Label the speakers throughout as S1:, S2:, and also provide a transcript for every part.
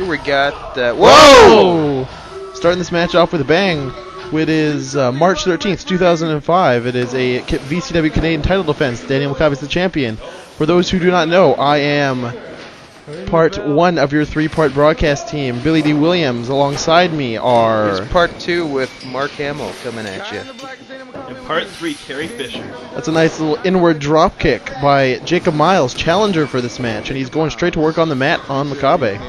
S1: here we got...
S2: Whoa! Starting this match off with a bang. It is March 13th, 2005. It is a VCW Canadian title defense. Daniel Makabe is the champion. For those who do not know, I am part one of your three-part broadcast team. Billy D. Williams alongside me are...
S1: Here's part two with Mark Hamill coming at you.
S3: And part three, Terry Fisher.
S2: That's a nice little inward drop kick by Jacob Miles, challenger for this match, and he's going straight to work on the mat on Makabe.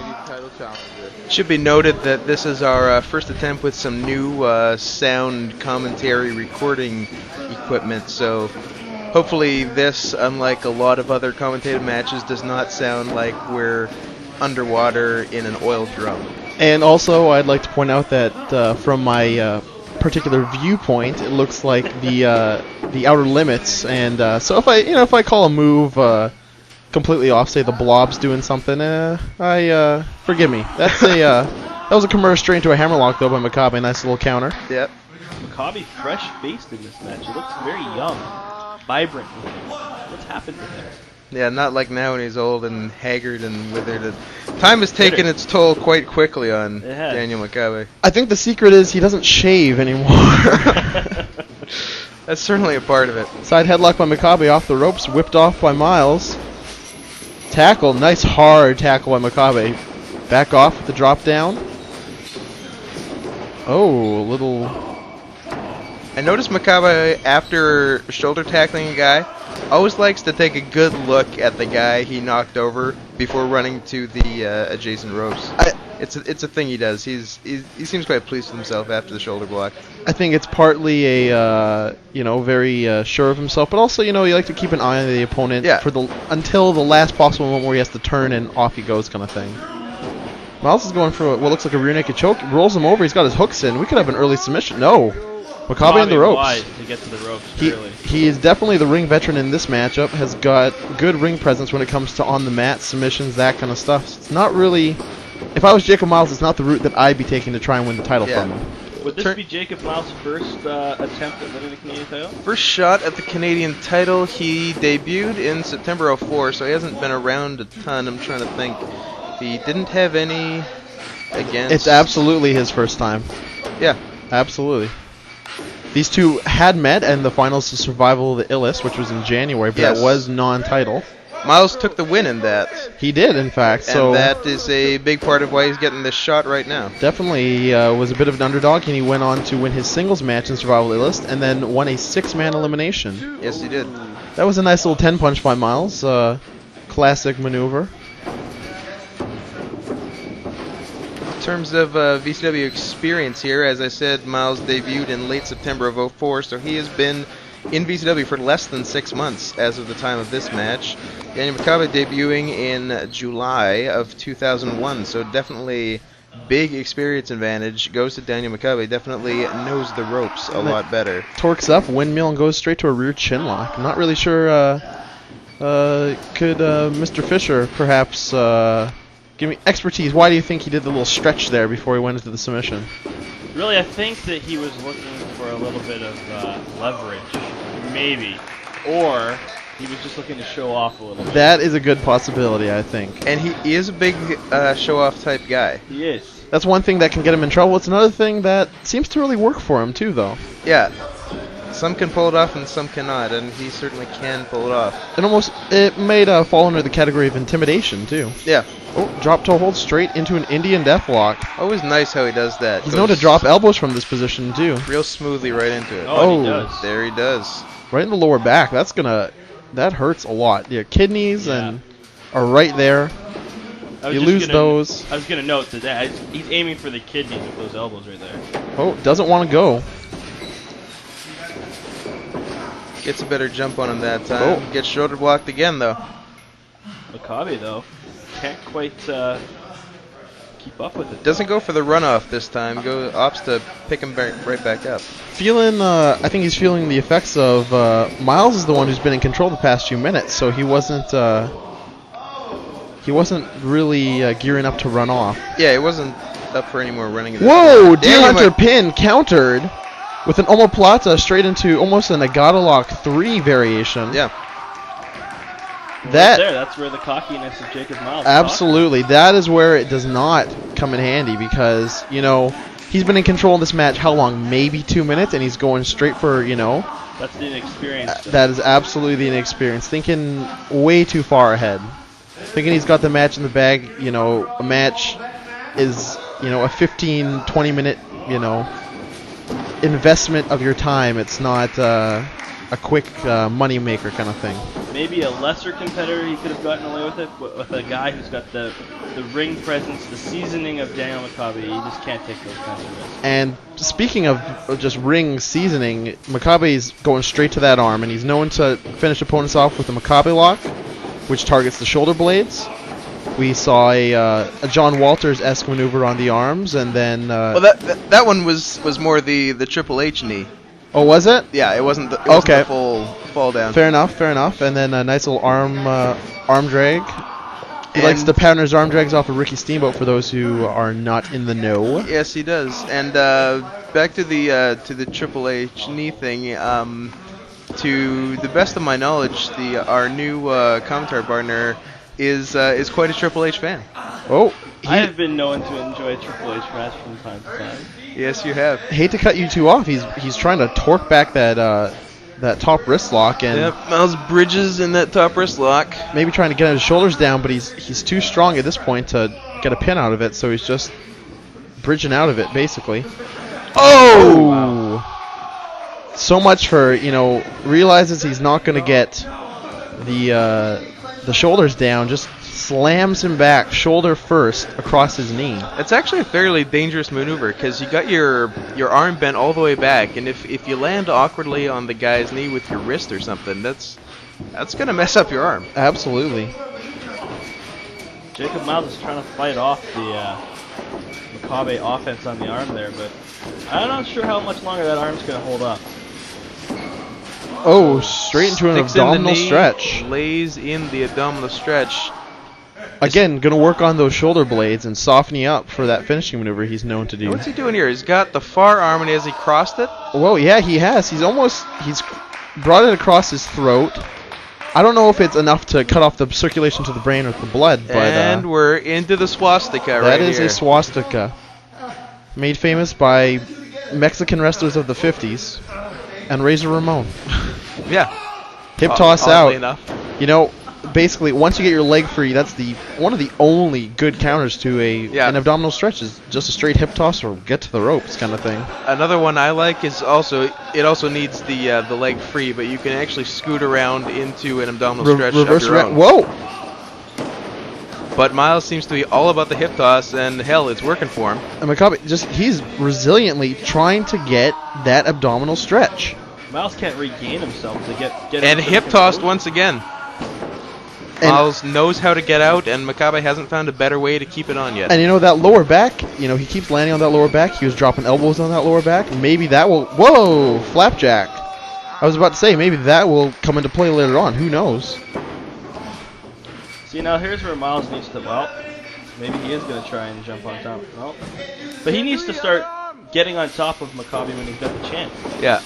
S1: Should be noted that this is our first attempt with some new sound commentary recording equipment, so hopefully this, unlike a lot of other commentated matches, does not sound like we're underwater in an oil drum.
S2: And also, I'd like to point out that from my particular viewpoint, it looks like the outer limits, and so if I call a move completely off, say the Blob's doing something, forgive me. That was a commercial straight into a hammerlock though by Makabe. Nice little counter.
S1: Yep.
S3: Makabe fresh-faced in this match. He looks very young, vibrant. What's happened to him?
S1: Yeah, not like now when he's old and haggard and withered. Time has taken its toll quite quickly on Daniel Makabe.
S2: I think the secret is he doesn't shave anymore.
S1: That's certainly a part of it.
S2: Side headlock by Makabe off the ropes, whipped off by Miles. Tackle, nice hard tackle by Makabe. Back off with the drop down. Oh, a little...
S1: I noticed Makabe, after shoulder tackling a guy, always likes to take a good look at the guy he knocked over before running to the adjacent ropes. It's a thing he does. He seems quite pleased with himself after the shoulder block.
S2: I think it's partly a very sure of himself, but also you like to keep an eye on the opponent until the last possible moment where he has to turn and off he goes, kind of thing. Miles is going for what looks like a rear naked choke. Rolls him over. He's got his hooks in. We could have an early submission. No. Makabe on the ropes.
S3: Wide to get to the ropes,
S2: he is definitely the ring veteran in this matchup. Has got good ring presence when it comes to on the mat submissions, that kind of stuff. So it's not really. If I was Jacob Miles, it's not the route that I'd be taking to try and win the title from him.
S3: Would this be Jacob Miles' first attempt at winning the Canadian title?
S1: First shot at the Canadian title. He debuted in September '04, so he hasn't been around a ton. I'm trying to think. He didn't have any against...
S2: It's absolutely his first time.
S1: Yeah.
S2: Absolutely. These two had met in the finals of Survival of the Illest, which was in January, but that was non-title.
S1: Miles took the win in that.
S2: He did, in fact.
S1: And that is a big part of why he's getting this shot right now.
S2: Definitely. He was a bit of an underdog, and he went on to win his singles match in Survival of the Illest, and then won a 6-man elimination.
S1: Yes, he did.
S2: That was a nice little 10-punch by Miles. Classic maneuver.
S1: In terms of VCW experience here, as I said, Miles debuted in late September of '04, so he has been in VCW for less than 6 months as of the time of this match. Daniel Makabe debuting in July of 2001, so definitely big experience advantage goes to Daniel Makabe. Definitely knows the ropes a lot better.
S2: Torques up, windmill, and goes straight to a rear chin lock. I'm not really sure, could Mr. Fisher perhaps... give me expertise. Why do you think he did the little stretch there before he went into the submission?
S3: Really, I think that he was looking for a little bit of leverage, maybe. Or he was just looking to show off a little bit.
S2: That is a good possibility, I think.
S1: And he is a big show-off type guy.
S3: He is.
S2: That's one thing that can get him in trouble. It's another thing that seems to really work for him, too, though.
S1: Yeah. Some can pull it off and some cannot, and he certainly can pull it off.
S2: It made fall under the category of intimidation, too.
S1: Yeah.
S2: Oh, drop toe hold straight into an Indian deathlock.
S1: Always nice how he does that.
S2: He's known to drop elbows from this position, too.
S1: Real smoothly right into it.
S3: Oh, he does.
S1: There he does.
S2: Right in the lower back. That hurts a lot. Your kidneys are right there. You lose those.
S3: I was going to note that he's aiming for the kidneys with those elbows right there.
S2: Oh, doesn't want to go.
S1: Gets a better jump on him that time. Gets shoulder blocked again, though.
S3: Makabe, though, can't quite keep up with it.
S1: Doesn't go for the runoff this time. Opts to pick him right back up.
S2: I think he's feeling the effects of Miles is the one who's been in control the past few minutes, so he wasn't really gearing up to run off.
S1: Yeah, he wasn't up for any more running.
S2: Whoa! Deer Hunter pin countered with an omoplata straight into almost a Nagata Lock 3 variation.
S1: Yeah.
S3: Well,
S2: That-
S3: right there, that's where the cockiness of Jacob Miles.
S2: Absolutely. That is where it does not come in handy because, he's been in control in this match how long? Maybe 2 minutes, and he's going straight for,
S3: That's the inexperience.
S2: that is absolutely the inexperience. Thinking way too far ahead. Thinking he's got the match in the bag. A match is, a 15, 20 minute, investment of your time. It's not a quick money maker kind of thing.
S3: Maybe a lesser competitor, he could have gotten away with it, but with a guy who's got the ring presence, the seasoning of Daniel Makabe, you just can't take those kinds of risks.
S2: And speaking of just ring seasoning, Makabe's going straight to that arm, and he's known to finish opponents off with a Makabe lock, which targets the shoulder blades. We saw a John Walters-esque maneuver on the arms, and then...
S1: well, that one was more the Triple H knee.
S2: Oh, was it?
S1: Yeah, it wasn't the full fall down.
S2: Fair enough. And then a nice little arm drag. He likes to pound his arm drags off of Ricky Steamboat for those who are not in the know.
S1: Yes, he does. And back to the Triple H knee thing. To the best of my knowledge, our new commentary partner is quite a Triple H fan.
S2: Oh,
S3: I have been known to enjoy a Triple H match from time to time.
S1: Yes, you have.
S2: Hate to cut you two off. He's trying to torque back that top wrist lock, and
S1: yep, Miles Bridges in that top wrist lock.
S2: Maybe trying to get his shoulders down, but he's too strong at this point to get a pin out of it, so he's just bridging out of it, basically. Oh! Wow. So much for, realizes he's not going to get the shoulders down, just slams him back, shoulder first, across his knee.
S1: It's actually a fairly dangerous maneuver because you got your arm bent all the way back, and if you land awkwardly on the guy's knee with your wrist or something, that's going to mess up your arm.
S2: Absolutely.
S3: Jacob Miles is trying to fight off the Makabe offense on the arm there, but I'm not sure how much longer that arm's going to hold up.
S2: Oh, straight into an
S1: Sticks in the
S2: abdominal
S1: knee,
S2: stretch.
S1: Lays in the abdominal stretch.
S2: Again, going to work on those shoulder blades and softening up for that finishing maneuver he's known to do.
S1: What's he doing here? He's got the far arm, and has he crossed it?
S2: Well, yeah, he has. He's brought it across his throat. I don't know if it's enough to cut off the circulation to the brain or the blood, but...
S1: And we're into the swastika right
S2: here. That is a swastika. Made famous by Mexican wrestlers of the 50s and Razor Ramon.
S1: Yeah.
S2: Hip toss out.
S1: Enough.
S2: Basically, once you get your leg free, that's one of the only good counters to an abdominal stretch is just a straight hip toss or get to the ropes kind of thing.
S1: Another one I like is it also needs the leg free, but you can actually scoot around into an abdominal stretch
S2: reverse
S1: of your own.
S2: Whoa!
S1: But Miles seems to be all about the hip toss, and hell, it's working for him.
S2: And Makabe, he's resiliently trying to get that abdominal stretch.
S3: Miles can't regain himself to get
S1: and hip tossed once again. Miles knows how to get out, and Makabe hasn't found a better way to keep it on yet.
S2: And that lower back, he keeps landing on that lower back. He was dropping elbows on that lower back. Maybe that will... Whoa! Flapjack. I was about to say, maybe that will come into play later on. Who knows?
S3: See, now here's where Miles needs to... Well, maybe he is going to try and jump on top. Well, but he needs to start getting on top of Makabe when he's got the chance.
S1: Yeah.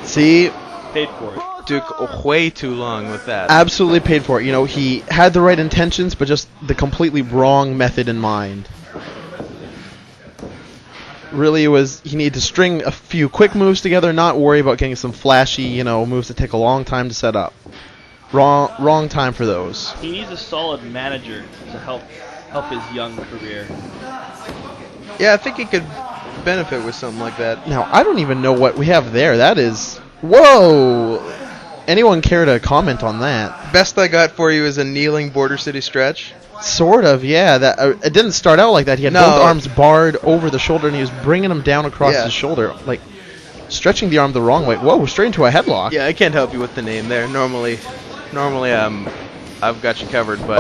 S2: See...
S3: Paid for it.
S1: Took way too long with that.
S2: Absolutely paid for it. He had the right intentions, but just the completely wrong method in mind. Really, he needed to string a few quick moves together, not worry about getting some flashy, moves that take a long time to set up. Wrong time for those.
S3: He needs a solid manager to help his young career.
S1: Yeah, I think he could benefit with something like that.
S2: Now, I don't even know what we have there. That is... Whoa! Anyone care to comment on that?
S1: Best I got for you is a kneeling Border City stretch.
S2: Sort of, yeah. That it didn't start out like that. He had both arms barred over the shoulder, and he was bringing them down across his shoulder, like stretching the arm the wrong way. Whoa, straight into a headlock.
S1: Yeah, I can't help you with the name there. Normally, I've got you covered, but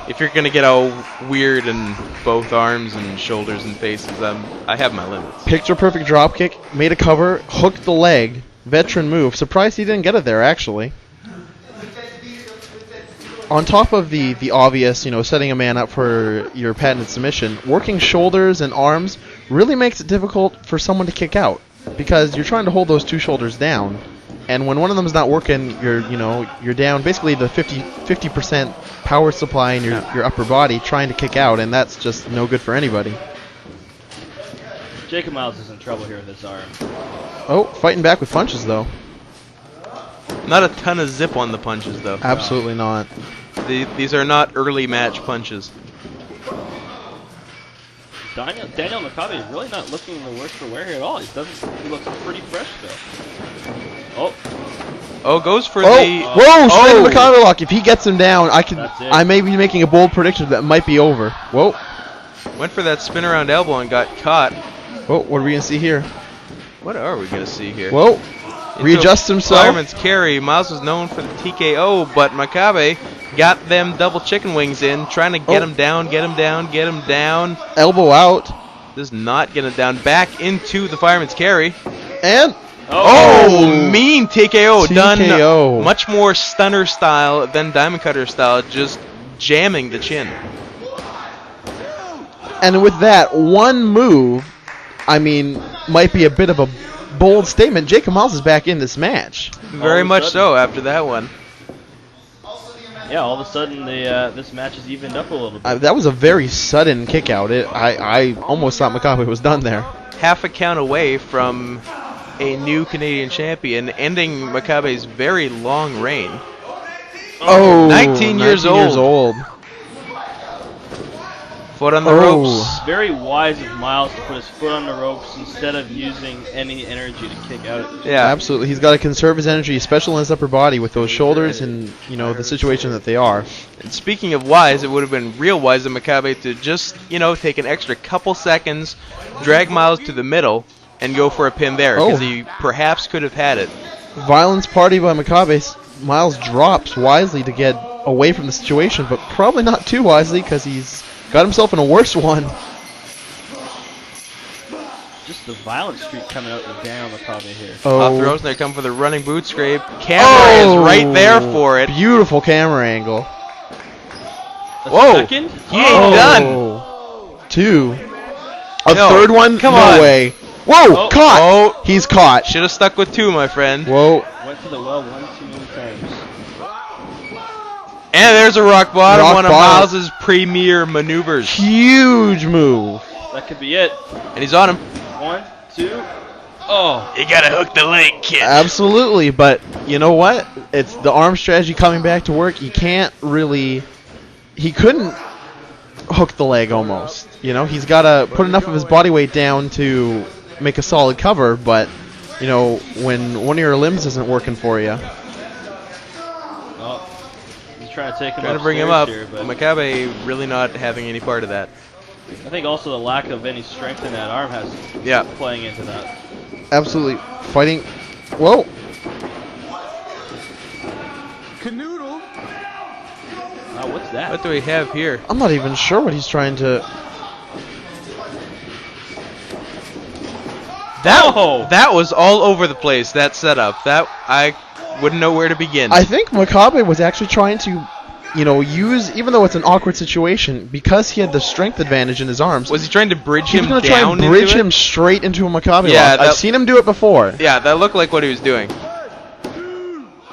S1: if you're gonna get all weird in both arms and shoulders and faces, I have my limits.
S2: Picture perfect drop kick, made a cover, hooked the leg, veteran move. Surprised he didn't get it there, actually. On top of the obvious, setting a man up for your patented submission, working shoulders and arms really makes it difficult for someone to kick out because you're trying to hold those two shoulders down. And when one of them is not working, you're down basically the 50% power supply in your upper body trying to kick out, and that's just no good for anybody.
S3: Jacob Miles is in trouble here with his arm.
S2: Oh, fighting back with punches though.
S1: Not a ton of zip on the punches though.
S2: Absolutely not.
S1: These are not early match punches.
S3: Daniel Makabe is really not looking the worse for wear here at all. He looks pretty fresh still.
S1: Oh, goes for the...
S2: Whoa, straight to Makabe lock. If he gets him down, I may be making a bold prediction that might be over. Whoa.
S1: Went for that spin around elbow and got caught.
S2: Whoa, what are we going to see here?
S1: What are we going to see here?
S2: Whoa. Readjust himself.
S1: Fireman's carry. Miles was known for the TKO, but Makabe got them double chicken wings in, trying to get him down, get him down, get him down.
S2: Elbow out.
S1: Does not get him down. Back into the fireman's carry.
S2: And...
S1: mean TKO. Done
S2: TKO.
S1: Much more stunner style than diamond cutter style, just jamming the chin.
S2: And with that one move, I mean, might be a bit of a bold statement. Jacob Miles is back in this match.
S1: Very much so after that one.
S3: Yeah, all of a sudden this match is evened up a little bit.
S2: That was a very sudden kick out. I almost thought Makabe was done there.
S1: Half a count away from a new Canadian champion, ending Makabe's very long reign. 19 years old. Foot on the ropes.
S3: Very wise of Miles to put his foot on the ropes instead of using any energy to kick out.
S2: Yeah, absolutely. He's got to conserve his energy, especially in his upper body with those shoulders and the situation that they are.
S1: And speaking of wise, it would have been real wise of Makabe to just take an extra couple seconds, drag Miles to the middle, and go for a pin there, because he perhaps could have had it.
S2: Violence party by Makabe. Miles drops wisely to get away from the situation, but probably not too wisely because he's got himself in a worse one.
S3: Just the violent streak coming out of Daniel Makabe here.
S1: Off throws, and they come for the running boot scrape. Camera is right there for it.
S2: Beautiful camera angle.
S3: Second?
S1: He ain't done.
S2: Two. Third one?
S1: Come
S2: on. No way. Whoa, caught. He's caught.
S1: Should have stuck with two, my friend.
S2: Whoa.
S3: Went to the well one too many times.
S1: And there's a rock bottom, one of Miles' premier maneuvers.
S2: Huge move.
S3: That could be it.
S1: And he's on him.
S3: 1, 2. Oh.
S1: You gotta hook the leg, kid.
S2: Absolutely, but you know what? It's the arm strategy coming back to work. He can't really... He couldn't hook the leg almost. He's got to put enough of his body weight down to make a solid cover, but, when one of your limbs isn't working for you...
S3: Trying to take him
S1: trying to bring him up.
S3: Here, but
S1: Makabe really not having any part of that.
S3: I think also the lack of any strength in that arm has playing into that.
S2: Absolutely. Fighting. Whoa.
S3: Canoodle. What's that?
S1: What do we have here?
S2: I'm not even sure what he's trying to...
S1: That was all over the place, that setup. That I wouldn't know where to begin.
S2: I think Makabe was actually trying to, use, even though it's an awkward situation, because he had the strength advantage in his arms.
S1: Was he trying to bridge him down?
S2: He was going to try and bridge him straight into a Makabe lock. I've seen him do it before.
S1: Yeah, that looked like what he was doing.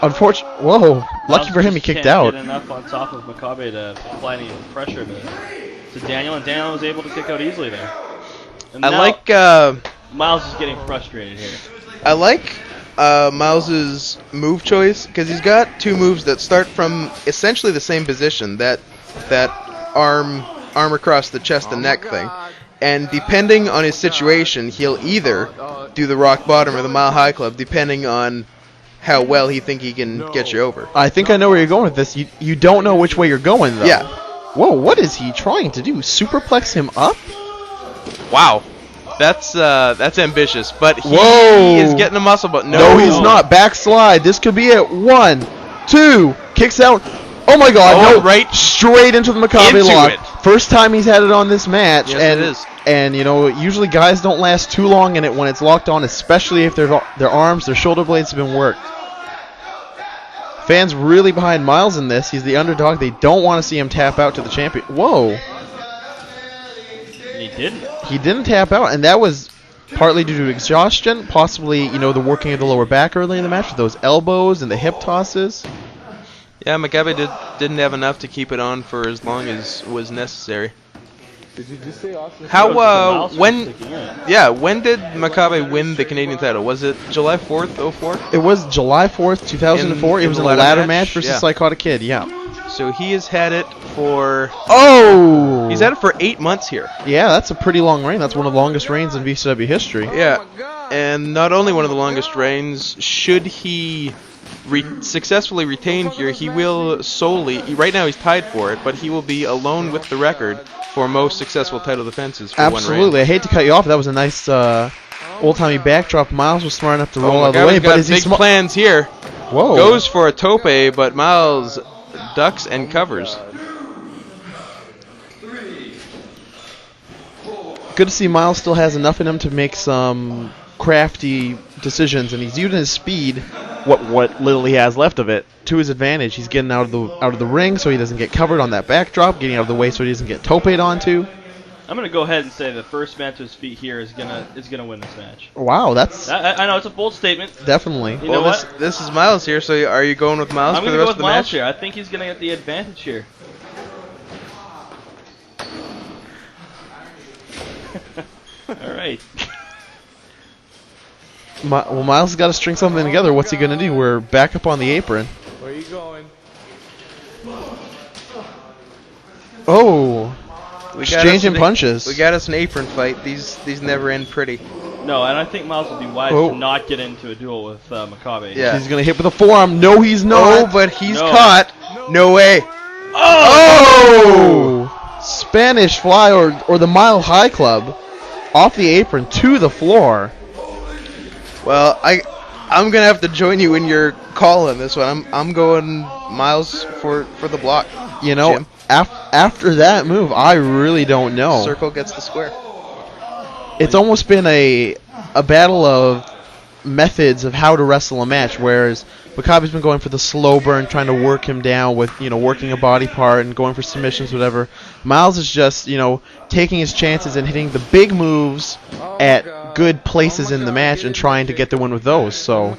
S2: Unfortunately, whoa! Lucky for him, he kicked out.
S3: Get enough on top of Makabe to apply any pressure to Daniel, and Daniel was able to kick out easily there. And
S1: I like
S3: Miles is getting frustrated here.
S1: I like Miles' move choice, because he's got two moves that start from essentially the same position, that arm across the chest and neck thing. And depending on his situation, he'll either do the rock bottom or the mile high club, depending on how well he think he can get you over.
S2: I think I know where you're going with this. You don't know which way you're going, though.
S1: Yeah.
S2: Whoa, what is he trying to do? Superplex him up?
S1: Wow. That's ambitious, but he is getting a muscle, but
S2: no, he's not. Backslide. This could be it. 1, 2, kicks out. Oh my God! No,
S1: right
S2: straight into the Makabe lock.
S1: It.
S2: First time he's had it on this match,
S1: yes,
S2: and
S1: it is.
S2: And usually guys don't last too long in it when it's locked on, especially if their arms, their shoulder blades have been worked. Fans really behind Miles in this. He's the underdog. They don't want to see him tap out to the champion. Whoa.
S3: He didn't.
S2: He didn't tap out, and that was partly due to exhaustion, possibly, the working of the lower back early in the match with those elbows and the hip tosses.
S1: Yeah, Makabe didn't have enough to keep it on for as long as was necessary.
S4: Did you just say Austin?
S1: When did Makabe win the Canadian title? Was it July 4th, 04?
S2: It was July 4th, 2004. It was in a ladder match versus
S1: Yeah.
S2: Psychotic Kid, yeah.
S1: So he has had it for...
S2: Oh!
S1: He's had it for 8 months here.
S2: Yeah, that's a pretty long reign. That's one of the longest reigns in VCW history.
S1: Yeah, and not only one of the longest reigns, should he successfully retain here, he will solely... Right now he's tied for it, but he will be alone with the record for most successful title defenses for
S2: Absolutely.
S1: one reign.
S2: I hate to cut you off. That was a nice old-timey backdrop. Miles was smart enough to roll out of the way.
S1: Got
S2: But is he
S1: big plans here.
S2: Whoa.
S1: Goes for a tope, but Miles ducks and covers.
S2: Good to see Miles still has enough in him to make some crafty decisions, and he's using his speed, what little he has left of it, to his advantage. He's getting out of the ring so he doesn't get covered on that backdrop, getting out of the way so he doesn't get toped onto.
S3: I'm gonna go ahead and say the first man to his feet here is gonna win this match.
S2: Wow, that's
S3: I know it's a bold statement.
S2: definitely.
S3: You know what?
S1: This is Miles here, so are you going with Miles
S3: I'm
S1: for the
S3: gonna go
S1: rest
S3: with
S1: of the
S3: Miles
S1: match?
S3: here. I think he's gonna get the advantage here. All right.
S2: Well, Miles has got to string something together. What's he going to do? We're back up on the apron.
S4: Where are you going?
S2: Oh,
S1: We got
S2: exchanging
S1: us
S2: punches.
S1: We got us an apron fight. These never end pretty.
S3: No, and I think Miles would be wise
S2: Oh.
S3: to not get into a duel with Makabe.
S1: Yeah.
S2: He's going to hit with a forearm. No, he's
S1: No,
S2: not.
S1: but he's
S3: No.
S1: caught. No way.
S2: Oh! Spanish fly or the Mile High Club off the apron to the floor.
S1: Well, I'm gonna have to join you in your call on this one. I'm going Miles for the block.
S2: You know,
S1: Jim.
S2: after that move, I really don't know.
S1: Circle gets the square.
S2: It's almost been a battle of methods of how to wrestle a match, whereas Makabe's been going for the slow burn, trying to work him down with, working a body part and going for submissions, whatever. Miles is just, taking his chances and hitting the big moves at good places in the match and trying to get the win with those. So,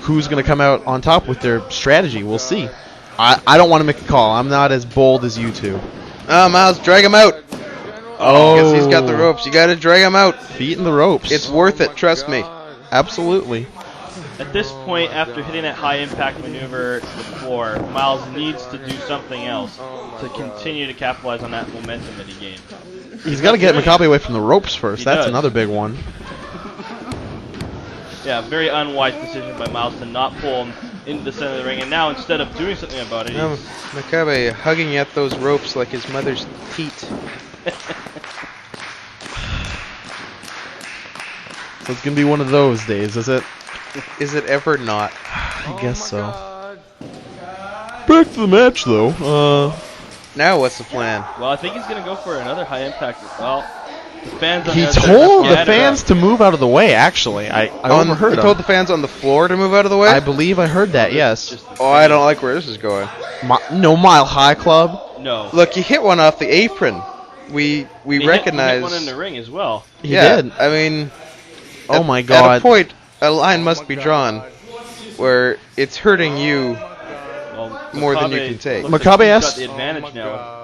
S2: who's going to come out on top with their strategy? We'll see. I don't want to make a call. I'm not as bold as you two.
S1: Miles, drag him out.
S2: Oh,
S1: Because he's got the ropes. You gotta drag him out.
S2: Feet in the ropes.
S1: It's worth it, trust me.
S2: Absolutely.
S3: At this point, after hitting that high impact maneuver to the floor, Miles needs to do something else to continue to capitalize on that momentum that he gained.
S2: He's got to get Makabe away from the ropes first.
S3: He
S2: That's
S3: does.
S2: another big one.
S3: Yeah, very unwise decision by Miles to not pull him into the center of the ring, and now instead of doing something about it, he's...
S1: Makabe hugging at those ropes like his mother's teat.
S2: So it's going to be one of those days, is it?
S1: Is it ever not?
S2: I guess so. Back to the match, though.
S1: Now what's the plan?
S3: Well, I think he's going to go for another high impact. Well, the fans on
S2: He
S3: the other side
S2: told the
S3: scattered
S2: fans
S3: up.
S2: to move out of the way, actually. I overheard
S1: He
S2: him.
S1: told the fans on the floor to move out of the way?
S2: I believe I heard that, yes.
S3: Just the
S1: Oh, I don't like where this is going.
S2: No Mile High Club.
S3: No.
S1: Look, you hit one off the apron. We
S3: He
S1: recognize.
S3: hit one in the ring as well.
S2: He
S1: yeah,
S2: did.
S1: I mean,
S2: Oh my
S1: at a
S2: god.
S1: point, a line must be drawn where it's hurting you.
S3: Well,
S1: More than you
S3: Makabe
S1: can take.
S3: looks
S2: Makabe
S3: like he's
S2: asked-
S3: got the advantage now.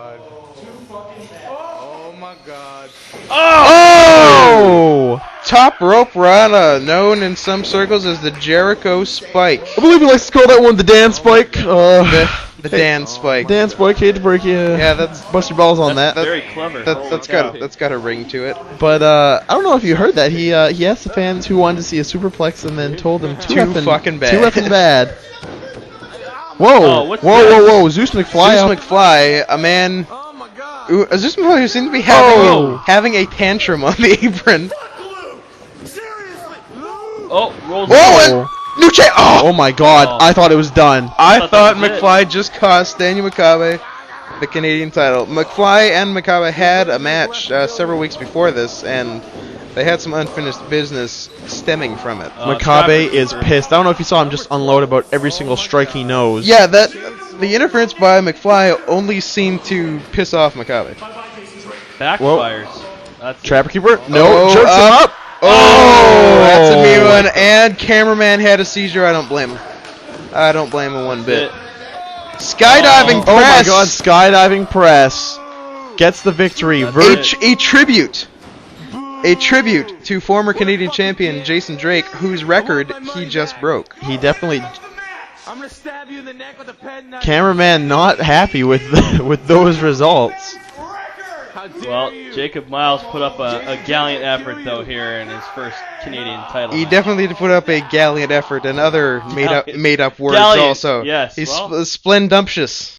S4: Oh my god.
S2: Oh!
S1: Top rope rana, known in some circles as the Jericho Spike.
S2: I believe he likes to call that one the Dan Spike.
S1: The Dan Spike.
S2: Dan Spike, hate to break you.
S1: Yeah, that's
S2: Bust your balls on
S3: That's
S2: that.
S3: very clever.
S1: that's got a ring to it.
S2: But I don't know if you heard that. He asked the fans who wanted to see a superplex and then told them
S1: Too fucking bad.
S2: Too effing bad. Whoa!
S3: Oh, what's
S2: whoa!
S3: this?
S2: Whoa! Whoa! Zeus McFly.
S1: Zeus McFly, a man.
S4: Oh my god.
S1: Zeus McFly who seems to be
S2: Oh.
S1: having a tantrum on the apron.
S3: Oh, rolls
S1: Whoa!
S3: over.
S1: And new cha-
S2: Oh my God!
S3: Oh.
S2: I thought it was done.
S1: I
S3: thought
S1: thought
S3: that was it.
S1: McFly just cost Daniel Makabe the Canadian title. McFly and Makabe had a match several weeks before this, and they had some unfinished business stemming from it.
S3: Trapper
S2: Makabe is
S3: Keeper.
S2: pissed. I don't know if you saw him just unload about every single strike he knows.
S1: Yeah, the interference by McFly only seemed to piss off Makabe.
S3: Backfires. That's
S2: Trapper Keeper. No,
S1: Oh,
S2: jerks him up.
S1: Oh, that's a mean one. And cameraman had a seizure. I don't blame him. I don't blame him one bit. Skydiving
S2: Oh my
S1: press.
S2: God! Skydiving press gets the victory.
S1: A tribute. A tribute to former Canadian champion Jason Drake, whose record he just broke.
S2: He definitely.
S4: I'm gonna stab you in the neck with a pen knife.
S2: Cameraman not happy with with those results.
S4: How dare
S3: Well,
S4: you?
S3: Jacob Miles put up a gallant effort, though, here in his first Canadian title
S1: He
S3: match.
S1: definitely put up a gallant effort and other made up words
S3: Gallant,
S1: also.
S3: yes,
S1: He's
S3: well.
S1: splendumptious.